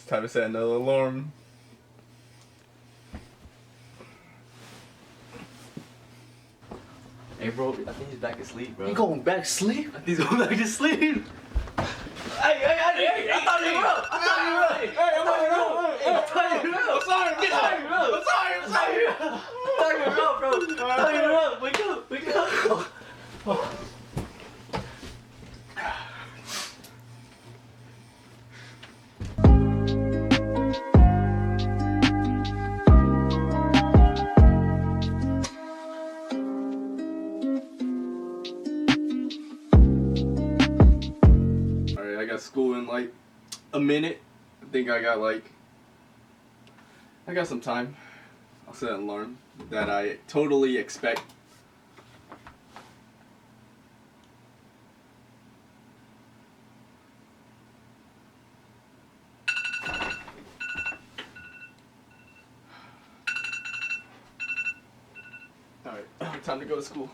Time to set another alarm. Hey bro, I think he's back to sleep, bro. You going back to sleep? I think he's going back to sleep. Hey, I thought you were up. I thought you were up. Hey, I'm sorry, sorry, bro. I thought you were up. Wake up. Alright, I got school in like a minute. I think I got some time. I'll set an alarm that I totally expect. Alright, time to go to school.